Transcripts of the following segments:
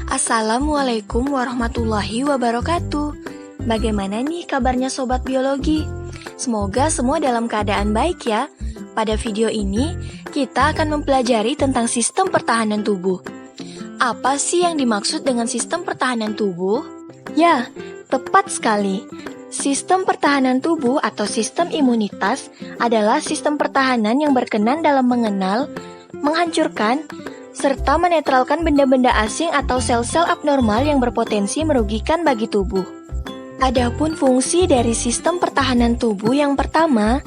Assalamualaikum warahmatullahi wabarakatuh. Bagaimana nih kabarnya sobat biologi? Semoga semua dalam keadaan baik ya. Pada video ini, kita akan mempelajari tentang sistem pertahanan tubuh. Apa sih yang dimaksud dengan sistem pertahanan tubuh? Ya, tepat sekali. Sistem pertahanan tubuh atau sistem imunitas adalah sistem pertahanan yang berkenan dalam mengenal, menghancurkan, serta menetralkan benda-benda asing atau sel-sel abnormal yang berpotensi merugikan bagi tubuh. Adapun fungsi dari sistem pertahanan tubuh yang pertama,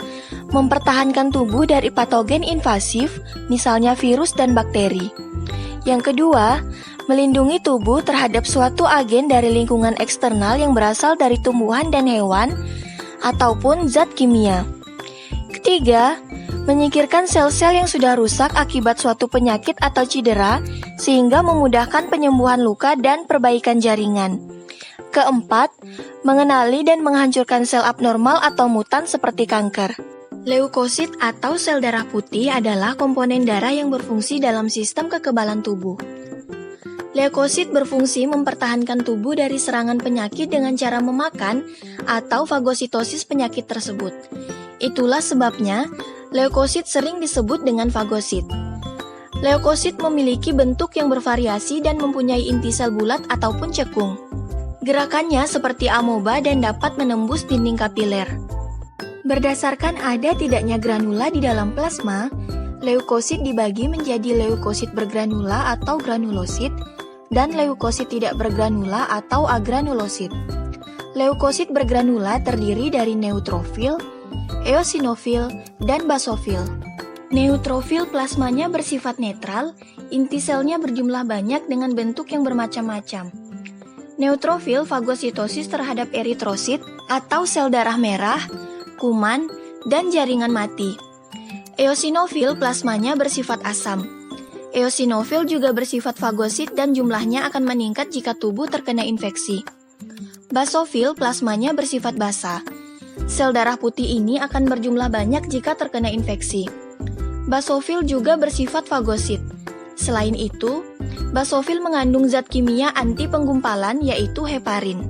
mempertahankan tubuh dari patogen invasif, misalnya virus dan bakteri. Yang kedua, melindungi tubuh terhadap suatu agen dari lingkungan eksternal yang berasal dari tumbuhan dan hewan, ataupun zat kimia. Ketiga, menyingkirkan sel-sel yang sudah rusak akibat suatu penyakit atau cedera, sehingga memudahkan penyembuhan luka dan perbaikan jaringan. Keempat, mengenali dan menghancurkan sel abnormal atau mutan seperti kanker. Leukosit atau sel darah putih adalah komponen darah yang berfungsi dalam sistem kekebalan tubuh. Leukosit berfungsi mempertahankan tubuh dari serangan penyakit dengan cara memakan atau fagositosis penyakit tersebut. Itulah sebabnya leukosit sering disebut dengan fagosit. Leukosit memiliki bentuk yang bervariasi dan mempunyai inti sel bulat ataupun cekung. Gerakannya seperti amoeba dan dapat menembus dinding kapiler. Berdasarkan ada tidaknya granula di dalam plasma, leukosit dibagi menjadi leukosit bergranula atau granulosit dan leukosit tidak bergranula atau agranulosit. Leukosit bergranula terdiri dari neutrofil, eosinofil, dan basofil. Neutrofil plasmanya bersifat netral, inti selnya berjumlah banyak dengan bentuk yang bermacam-macam. Neutrofil fagositosis terhadap eritrosit atau sel darah merah, kuman, dan jaringan mati. Eosinofil plasmanya bersifat asam. Eosinofil juga bersifat fagosit dan jumlahnya akan meningkat jika tubuh terkena infeksi. Basofil plasmanya bersifat basa. Sel darah putih ini akan berjumlah banyak jika terkena infeksi. Basofil juga bersifat fagosit. Selain itu, basofil mengandung zat kimia anti penggumpalan yaitu heparin.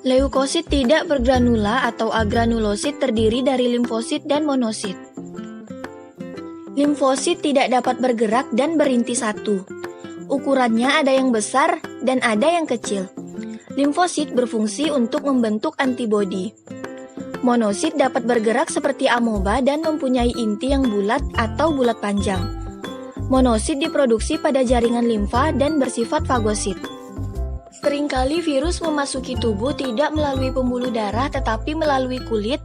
Leukosit tidak bergranula atau agranulosit terdiri dari limfosit dan monosit. Limfosit tidak dapat bergerak dan berinti satu. Ukurannya ada yang besar dan ada yang kecil. Limfosit berfungsi untuk membentuk antibodi. Monosit dapat bergerak seperti amoeba dan mempunyai inti yang bulat atau bulat panjang. Monosit diproduksi pada jaringan limfa dan bersifat fagosit. Seringkali virus memasuki tubuh tidak melalui pembuluh darah tetapi melalui kulit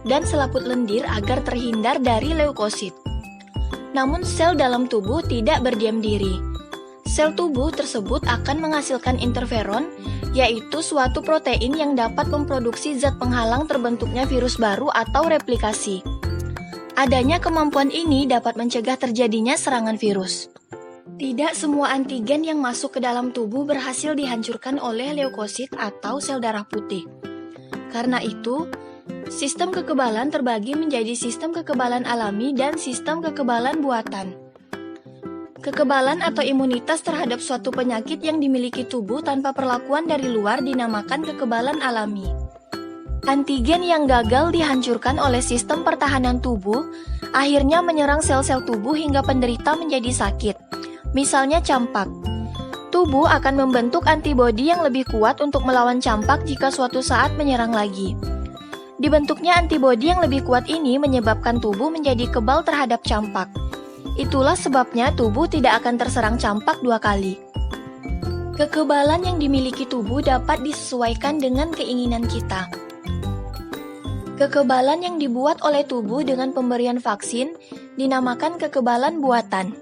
dan selaput lendir agar terhindar dari leukosit. Namun sel dalam tubuh tidak berdiam diri. Sel tubuh tersebut akan menghasilkan interferon, yaitu suatu protein yang dapat memproduksi zat penghalang terbentuknya virus baru atau replikasi. Adanya kemampuan ini dapat mencegah terjadinya serangan virus. Tidak semua antigen yang masuk ke dalam tubuh berhasil dihancurkan oleh leukosit atau sel darah putih. Karena itu, sistem kekebalan terbagi menjadi sistem kekebalan alami dan sistem kekebalan buatan. Kekebalan atau imunitas terhadap suatu penyakit yang dimiliki tubuh tanpa perlakuan dari luar dinamakan kekebalan alami. Antigen yang gagal dihancurkan oleh sistem pertahanan tubuh akhirnya menyerang sel-sel tubuh hingga penderita menjadi sakit. Misalnya campak. Tubuh akan membentuk antibodi yang lebih kuat untuk melawan campak jika suatu saat menyerang lagi. Dibentuknya antibodi yang lebih kuat ini menyebabkan tubuh menjadi kebal terhadap campak. Itulah sebabnya tubuh tidak akan terserang campak dua kali. Kekebalan yang dimiliki tubuh dapat disesuaikan dengan keinginan kita. Kekebalan yang dibuat oleh tubuh dengan pemberian vaksin dinamakan kekebalan buatan.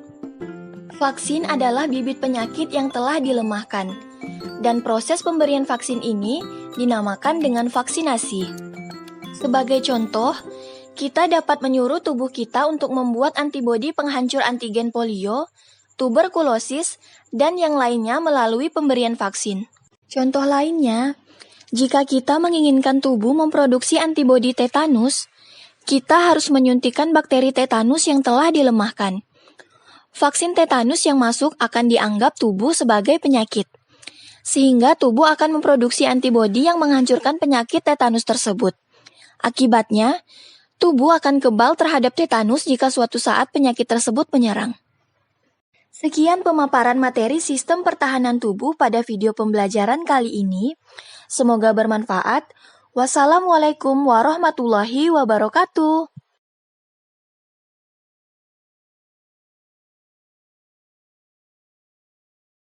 Vaksin adalah bibit penyakit yang telah dilemahkan, dan proses pemberian vaksin ini dinamakan dengan vaksinasi. Sebagai contoh, kita dapat menyuruh tubuh kita untuk membuat antibodi penghancur antigen polio, tuberkulosis, dan yang lainnya melalui pemberian vaksin. Contoh lainnya, jika kita menginginkan tubuh memproduksi antibodi tetanus, kita harus menyuntikkan bakteri tetanus yang telah dilemahkan. Vaksin tetanus yang masuk akan dianggap tubuh sebagai penyakit. sehingga tubuh akan memproduksi antibodi yang menghancurkan penyakit tetanus tersebut. Akibatnya, tubuh akan kebal terhadap tetanus jika suatu saat penyakit tersebut menyerang. Sekian pemaparan materi sistem pertahanan tubuh pada video pembelajaran kali ini. Semoga bermanfaat. Wassalamualaikum warahmatullahi wabarakatuh.